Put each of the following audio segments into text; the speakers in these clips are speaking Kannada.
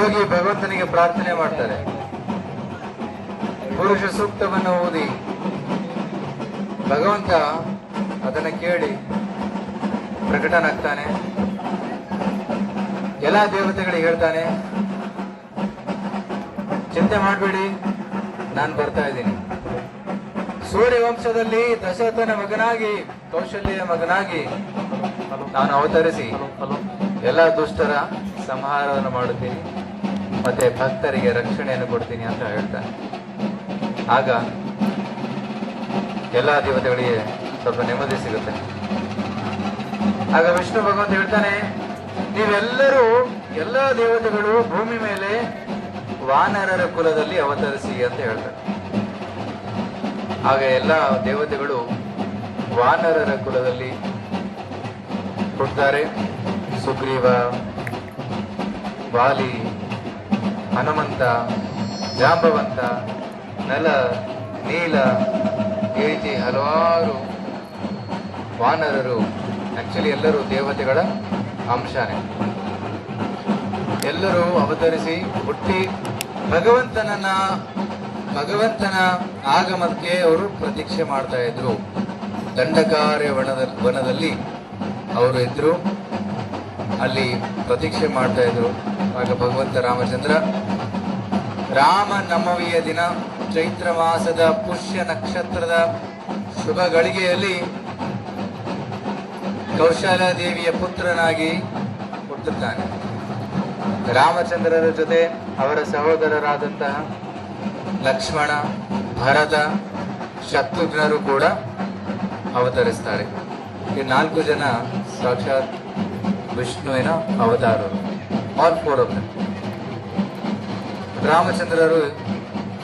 ಹೋಗಿ ಭಗವಂತನಿಗೆ ಪ್ರಾರ್ಥನೆ ಮಾಡ್ತಾರೆ. ಪುರುಷ ಸೂಕ್ತವನ್ನು ಓದಿ ಭಗವಂತ ಅದನ್ನು ಕೇಳಿ ಪ್ರಕಟನಾಗ್ತಾನೆ. ಎಲ್ಲ ದೇವತೆಗಳಿಗೆ ಹೇಳ್ತಾನೆ, ಚಿಂತೆ ಮಾಡಬೇಡಿ, ನಾನು ಬರ್ತಾ ಇದ್ದೀನಿ. ಸೂರ್ಯ ವಂಶದಲ್ಲಿ ದಶರಥನ ಮಗನಾಗಿ, ಕೌಶಲ್ಯ ಮಗನಾಗಿ ನಾನು ಅವತರಿಸಿ ಎಲ್ಲ ದುಷ್ಟರ ಸಂಹಾರವನ್ನು ಮಾಡುತ್ತೀನಿ, ಮತ್ತೆ ಭಕ್ತರಿಗೆ ರಕ್ಷಣೆಯನ್ನು ಕೊಡ್ತೀನಿ ಅಂತ ಹೇಳ್ತಾನೆ. ಆಗ ಎಲ್ಲ ದೇವತೆಗಳಿಗೆ ಸ್ವಲ್ಪ ನೆಮ್ಮದಿ ಸಿಗುತ್ತೆ. ಆಗ ವಿಷ್ಣು ಭಗವಂತ ಹೇಳ್ತಾನೆ, ನೀವೆಲ್ಲರೂ ಎಲ್ಲ ದೇವತೆಗಳು ಭೂಮಿ ಮೇಲೆ ವಾನರರ ಕುಲದಲ್ಲಿ ಅವತರಿಸಿ ಅಂತ ಹೇಳ್ತಾರೆ. ಆಗ ಎಲ್ಲ ದೇವತೆಗಳು ವಾನರರ ಕುಲದಲ್ಲಿ ಹುಟ್ಟುತ್ತಾರೆ. ಸುಗ್ರೀವ, ವಾಲಿ, ಹನುಮಂತ, ಜಾಂಬವಂತ, ನಲ, ನೀಲ, ಈ ರೀತಿ ಹಲವಾರು ವಾನರರು. ಆಕ್ಚುಲಿ ಎಲ್ಲರೂ ದೇವತೆಗಳ ಅಂಶನೇ. ಎಲ್ಲರೂ ಅವತರಿಸಿ ಹುಟ್ಟಿ ಭಗವಂತನ ಆಗಮನಕ್ಕೆ ಅವರು ಪ್ರತೀಕ್ಷೆ ಮಾಡ್ತಾ ಇದ್ರು. ದಂಡಕಾರ್ಯ ವನದಲ್ಲಿ ಅವರು ಇದ್ರು, ಅಲ್ಲಿ ಪ್ರತೀಕ್ಷೆ ಮಾಡ್ತಾ ಇದ್ರು. ಆಗ ಭಗವಂತ ರಾಮಚಂದ್ರ ರಾಮನವಮಿಯ ದಿನ ಚೈತ್ರ ಮಾಸದ ಪುಷ್ಯ ನಕ್ಷತ್ರದ ಶುಭ ಗಳಿಗೆಯಲ್ಲಿ ಕೌಶಲ್ಯ ದೇವಿಯ ಪುತ್ರನಾಗಿ ಹುಟ್ಟುತ್ತಾನೆ. ರಾಮಚಂದ್ರರ ಜೊತೆ ಅವರ ಸಹೋದರರಾದಂತಹ ಲಕ್ಷ್ಮಣ, ಭರತ, ಶತ್ರುಘ್ನರು ಕೂಡ ಅವತರಿಸ್ತಾರೆ. ಈ 4 ಜನ ಸಾಕ್ಷಾತ್ ವಿಷ್ಣುವಿನ ಅವತಾರರು. All 4 of them. ರಾಮಚಂದ್ರರು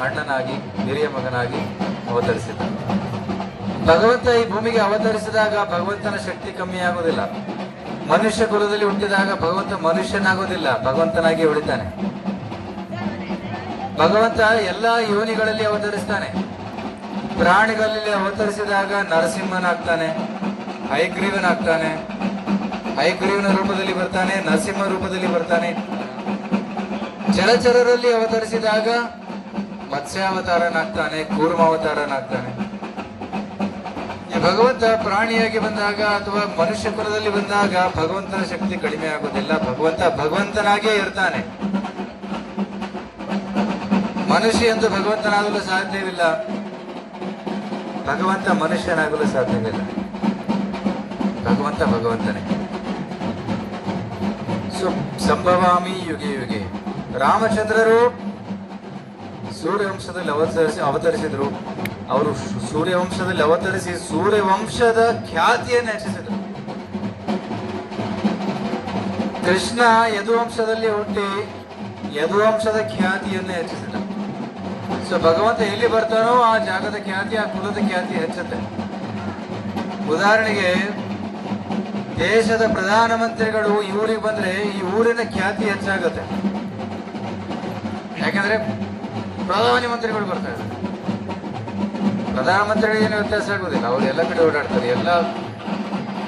ಅಣ್ಣನಾಗಿ, ಹಿರಿಯ ಮಗನಾಗಿ ಅವತರಿಸಿದ್ದಾರೆ. ಭಗವಂತ ಈ ಭೂಮಿಗೆ ಅವತರಿಸಿದಾಗ ಭಗವಂತನ ಶಕ್ತಿ ಕಮ್ಮಿ ಆಗೋದಿಲ್ಲ. ಮನುಷ್ಯ ಕುಲದಲ್ಲಿ ಹುಟ್ಟಿದಾಗ ಭಗವಂತ ಮನುಷ್ಯನಾಗೋದಿಲ್ಲ, ಭಗವಂತನಾಗಿ ಉಳಿತಾನೆ. ಭಗವಂತ ಎಲ್ಲ ಯೋನಿಗಳಲ್ಲಿ ಅವತರಿಸ್ತಾನೆ. ಪ್ರಾಣಿಗಳಲ್ಲಿ ಅವತರಿಸಿದಾಗ ನರಸಿಂಹನಾಗ್ತಾನೆ, ಹಯಗ್ರೀವನಾಗ್ತಾನೆ, ಹಯಗ್ರೀವನ ರೂಪದಲ್ಲಿ ಬರ್ತಾನೆ, ನರಸಿಂಹ ರೂಪದಲ್ಲಿ ಬರ್ತಾನೆ. ಜಲಚರರಲ್ಲಿ ಅವತರಿಸಿದಾಗ ಮತ್ಸ್ಯಾವತಾರನಾಗ್ತಾನೆ, ಕೂರ್ಮಾವತಾರನಾಗ್ತಾನೆ. ಭಗವಂತ ಪ್ರಾಣಿಯಾಗಿ ಬಂದಾಗ ಅಥವಾ ಮನುಷ್ಯ ಕುಲದಲ್ಲಿ ಬಂದಾಗ ಭಗವಂತನ ಶಕ್ತಿ ಕಡಿಮೆ ಆಗುವುದಿಲ್ಲ. ಭಗವಂತನಾಗೇ ಇರ್ತಾನೆ. ಮನುಷ್ಯ ಎಂದು ಭಗವಂತನಾಗಲು ಸಾಧ್ಯವಿಲ್ಲ, ಭಗವಂತ ಮನುಷ್ಯನಾಗಲು ಸಾಧ್ಯವಿಲ್ಲ. ಭಗವಂತನೇ. ಸಂಭವಾಮಿ ಯುಗೆ ಯುಗೆ. ರಾಮಚಂದ್ರರು ಸೂರ್ಯವಂಶದಲ್ಲಿ ಅವತರಿಸಿದ್ರು. ಅವರು ಸೂರ್ಯವಂಶದಲ್ಲಿ ಅವತರಿಸಿ ಸೂರ್ಯವಂಶದ ಖ್ಯಾತಿಯನ್ನು ಹೆಚ್ಚಿಸಿದರು. ಕೃಷ್ಣ ಯದುವಂಶದಲ್ಲಿ ಹುಟ್ಟಿ ಯದುವಂಶದ ಖ್ಯಾತಿಯನ್ನು ಹೆಚ್ಚಿಸಿದ. ಸೊ ಭಗವಂತ ಎಲ್ಲಿ ಬರ್ತಾನೋ ಆ ಜಾಗದ ಖ್ಯಾತಿ, ಆ ಕುಲದ ಖ್ಯಾತಿ ಹೆಚ್ಚುತ್ತೆ. ಉದಾಹರಣೆಗೆ, ದೇಶದ ಪ್ರಧಾನಮಂತ್ರಿಗಳು ಈ ಊರಿಗೆ ಬಂದ್ರೆ ಈ ಊರಿನ ಖ್ಯಾತಿ ಹೆಚ್ಚಾಗುತ್ತೆ. ಯಾಕಂದ್ರೆ ಪ್ರಧಾನಿ ಮಂತ್ರಿಗಳು ಬರ್ತಾ ಇದ್ದಾರೆ. ಪ್ರಧಾನಮಂತ್ರಿಗಳಿಗೆ ಏನು ವ್ಯತ್ಯಾಸ ಆಗುದಿಲ್ಲ, ಅವರು ಎಲ್ಲ ಕಡೆ ಓಡಾಡ್ತಾರೆ, ಎಲ್ಲ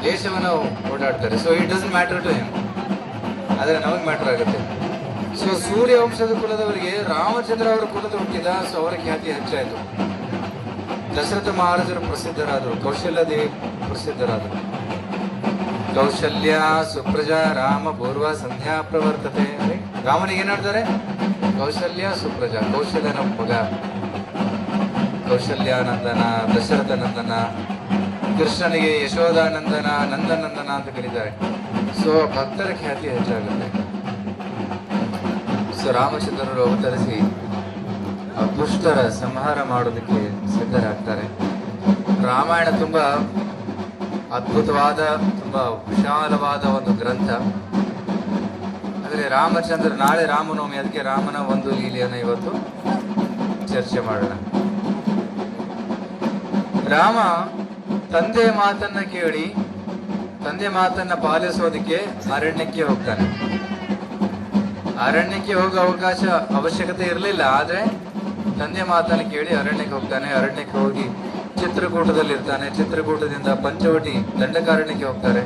ದೇಶವನ್ನು ಓಡಾಡ್ತಾರೆ. So it doesn't matter to him, ಆದರೆ ನಮಗೆ ಮ್ಯಾಟರ್ ಆಗುತ್ತೆ. ಸೊ ಸೂರ್ಯವಂಶದ ಕುಲದವರಿಗೆ ರಾಮಚಂದ್ರ ಅವರ ಕುಲದ ಹುಟ್ಟಿದ, ಸೊ ಅವರ ಖ್ಯಾತಿ ಹೆಚ್ಚಾಯಿತು. ದಶರಥ ಮಹಾರಾಜರು ಪ್ರಸಿದ್ಧರಾದರು, ಕೌಶಲ್ಯ ದೇವಿ ಪ್ರಸಿದ್ಧರಾದರು. ಕೌಶಲ್ಯ ಸುಪ್ರಜಾ ರಾಮ ಪೂರ್ವ ಸಂಧ್ಯಾ ಪ್ರವರ್ತತೆ. ರಾಮನಿಗೆ ಏನ್ ಹೇಳ್ತಾರೆ? ಕೌಶಲ್ಯ ಸುಪ್ರಜಾ. ಕೌಶಲ್ಯನ ಮಗ ಕೌಶಲ್ಯಾನಂದನ, ದಶರಥ ನಂದನ. ಕೃಷ್ಣನಿಗೆ ಯಶೋಧಾನಂದನ, ನಂದನಂದನ ಅಂತ ಕರೀತಾರೆ. ಸೊ ಭಕ್ತರ ಖ್ಯಾತಿ ಹೆಚ್ಚಾಗುತ್ತೆ. ಸೊ ರಾಮಚಂದ್ರರು ಅವತರಿಸಿ ದುಷ್ಟರ ಸಂಹಾರ ಮಾಡೋದಕ್ಕೆ ಸಿದ್ಧರಾಗ್ತಾರೆ. ರಾಮಾಯಣ ತುಂಬಾ ಅದ್ಭುತವಾದ, ತುಂಬಾ ವಿಶಾಲವಾದ ಒಂದು ಗ್ರಂಥ. ಆದರೆ ರಾಮಚಂದ್ರ, ನಾಳೆ ರಾಮನವಮಿ, ಅದಕ್ಕೆ ರಾಮನ ಒಂದು ಲೀಲೆಯನ್ನು ಇವತ್ತು ಚರ್ಚೆ ಮಾಡೋಣ. ರಾಮ ತಂದೆ ಮಾತನ್ನ ಕೇಳಿ, ತಂದೆ ಮಾತನ್ನ ಪಾಲಿಸೋದಕ್ಕೆ ಅರಣ್ಯಕ್ಕೆ ಹೋಗ್ತಾನೆ. ಅರಣ್ಯಕ್ಕೆ ಹೋಗೋ ಅವಶ್ಯಕತೆ ಇರಲಿಲ್ಲ, ಆದ್ರೆ ತಂದೆ ಮಾತನ್ನು ಕೇಳಿ ಅರಣ್ಯಕ್ಕೆ ಹೋಗ್ತಾನೆ. ಅರಣ್ಯಕ್ಕೆ ಹೋಗಿ ಚಿತ್ರಕೂಟದಲ್ಲಿ ಇರ್ತಾನೆ. ಚಿತ್ರಕೂಟದಿಂದ ಪಂಚವಟಿ ದಂಡಕಾರಣ್ಯಕ್ಕೆ ಹೋಗ್ತಾರೆ.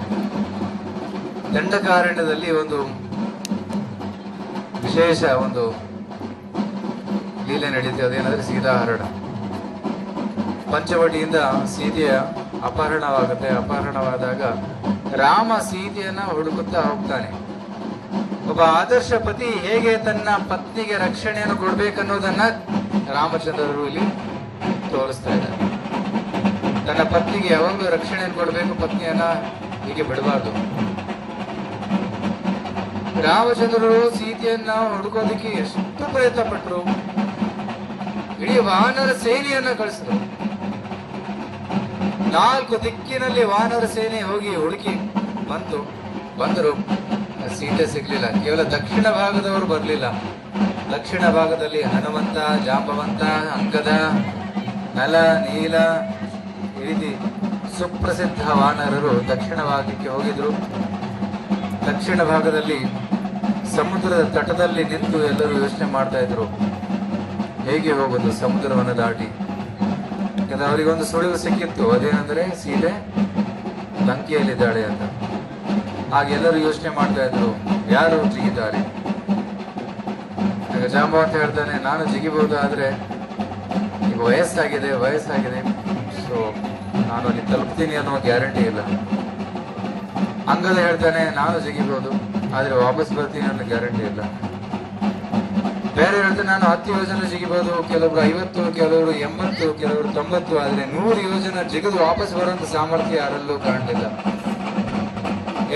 ದಂಡಕಾರಣ್ಯದಲ್ಲಿ ಒಂದು ವಿಶೇಷ ಒಂದು ಲೀಲೆ ನಡೀತದೆ. ಅದೇನಂದ್ರೆ ಸೀತಾಹರಣ. ಪಂಚವಟಿಯಿಂದ ಸೀತೆಯ ಅಪಹರಣವಾಗುತ್ತೆ. ಅಪಹರಣವಾದಾಗ ರಾಮ ಸೀತೆಯನ್ನ ಹುಡುಕುತ್ತಾ ಹೋಗ್ತಾನೆ. ಒಬ್ಬ ಆದರ್ಶ ಪತಿ ಹೇಗೆ ತನ್ನ ಪತ್ನಿಗೆ ರಕ್ಷಣೆಯನ್ನು ಕೊಡ್ಬೇಕನ್ನೋದನ್ನ ರಾಮಚಂದ್ರರು ಇಲ್ಲಿ ತೋರಿಸ್ತಾ ಇದ್ದಾರೆ. ತನ್ನ ಪತ್ನಿಗೆ ಯಾವಾಗಲೂ ರಕ್ಷಣೆಯನ್ನು ಕೊಡಬೇಕು, ಪತ್ನಿಯನ್ನ ಹೀಗೆ ಬಿಡಬಾರ್ದು. ರಾಮಚಂದ್ರರು ಸೀತೆಯನ್ನ ಹುಡುಕೋದಕ್ಕೆ ಎಷ್ಟು ಪ್ರಯತ್ನ ಪಟ್ಟರು. ಇಡೀ ವಾನರ ಸೇನೆಯನ್ನ ಕಳಿಸಿದ್ರು. 4 ದಿಕ್ಕಿನಲ್ಲಿ ವಾನರ ಸೇನೆ ಹೋಗಿ ಹುಡುಕಿ ಬಂದರು. ಸೀತೆ ಸಿಗ್ಲಿಲ್ಲ. ಕೇವಲ ದಕ್ಷಿಣ ಭಾಗದವರು ಬರಲಿಲ್ಲ. ದಕ್ಷಿಣ ಭಾಗದಲ್ಲಿ ಹನುಮಂತ, ಜಾಂಬವಂತ, ಅಂಗದ, ನಲ, ನೀಲ ಈ ರೀತಿ ಸುಪ್ರಸಿದ್ಧ ವಾನರರು ದಕ್ಷಿಣ ಭಾಗಕ್ಕೆ ಹೋಗಿದ್ರು. ದಕ್ಷಿಣ ಭಾಗದಲ್ಲಿ ಸಮುದ್ರದ ತಟದಲ್ಲಿ ನಿಂತು ಎಲ್ಲರೂ ಯೋಚನೆ ಮಾಡ್ತಾ ಇದ್ರು, ಹೇಗೆ ಹೋಗೋದು ಸಮುದ್ರವನ್ನು ದಾಟಿ. ಯಾಕಂದ್ರೆ ಅವರಿಗೊಂದು ಸುಳಿವು ಸಿಕ್ಕಿತ್ತು, ಅದೇನಂದ್ರೆ ಸೀತೆ ಲಂಕೆಯಲ್ಲಿದ್ದಾಳೆ ಅಂತ. ಹಾಗೆಲ್ಲರೂ ಯೋಚನೆ ಮಾಡ್ತಾ ಇದ್ರು, ಯಾರು ಜಿಗಿದ್ದಾರೆ. ಆಗ ಜಾಂಬವಂತ ಹೇಳ್ತಾನೆ, ನಾನು ಜಿಗಿಬಹುದು, ಆದ್ರೆ ಈಗ ವಯಸ್ಸಾಗಿದೆ, ಸೊ ನಾನು ಅಲ್ಲಿ ತಲುಪ್ತೀನಿ ಅನ್ನೋ ಗ್ಯಾರಂಟಿ ಇಲ್ಲ. ಅಂಗದ ಹೇಳ್ತಾನೆ, ನಾನು ಜಿಗಿಬಹುದು, ಆದ್ರೆ ವಾಪಸ್ ಬರ್ತೀನಿ ಅನ್ನೋ ಗ್ಯಾರಂಟಿ ಇಲ್ಲ. ಬೇರೆ ಹೇಳ್ತಾನೆ, ನಾನು 10 ಯೋಜನೆ ಜಿಗಿಬಹುದು, ಕೆಲವರು 50, ಕೆಲವರು 80, ಕೆಲವರು 90, ಆದ್ರೆ 100 ಯೋಜನೆ ಜಿಗಿದು ವಾಪಸ್ ಬರುವಂತ ಸಾಮರ್ಥ್ಯ ಯಾರಲ್ಲೂ ಕಾಣಲಿಲ್ಲ.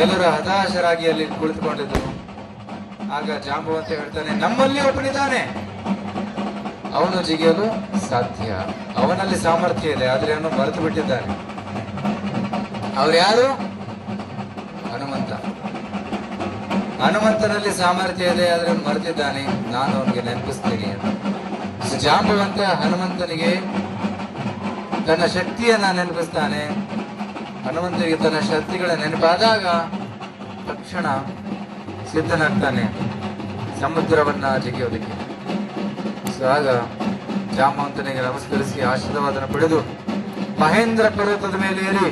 ಎಲ್ಲರೂ ಹತಾಶರಾಗಿ ಅಲ್ಲಿ ಕುಳಿತುಕೊಂಡಿದ್ರು. ಆಗ ಜಾಂಬವಂತ ಹೇಳ್ತಾನೆ, ನಮ್ಮಲ್ಲಿ ಒಬ್ಬನಿದ್ದಾನೆ, ಅವನು ಜಿಗಿಯಲು ಸಾಧ್ಯ, ಅವನಲ್ಲಿ ಸಾಮರ್ಥ್ಯ ಇದೆ, ಆದ್ರೆ ಅವನು ಮರೆತು ಬಿಟ್ಟಿದ್ದಾನೆ. ಅವ್ರು ಯಾರು? ಹನುಮಂತ. ಹನುಮಂತನಲ್ಲಿ ಸಾಮರ್ಥ್ಯ ಇದೆ, ಆದ್ರೆ ಅವನು ಮರೆತಿದ್ದಾನೆ, ನಾನು ಅವನಿಗೆ ನೆನಪಿಸ್ತೀನಿ ಅಂತ. ಜಾಂಬವಂತ ಹನುಮಂತನಿಗೆ ತನ್ನ ಶಕ್ತಿಯನ್ನ ನೆನಪಿಸ್ತಾನೆ. ಹನುಮಂತನಿಗೆ ತನ್ನ ಶಕ್ತಿಗಳ ನೆನಪಾದಾಗ ತಕ್ಷಣ ಸಿದ್ಧನಾಗ್ತಾನೆ ಸಮುದ್ರವನ್ನ ಜಿಗಿಯೋದಕ್ಕೆ. ಆಗ ಜಾಂಬವಂತನಿಗೆ ನಮಸ್ಕರಿಸಿ ಆಶೀರ್ವಾದನ ಪಡೆದು ಮಹೇಂದ್ರ ಪರ್ವತದ ಮೇಲೆ ಏರಿ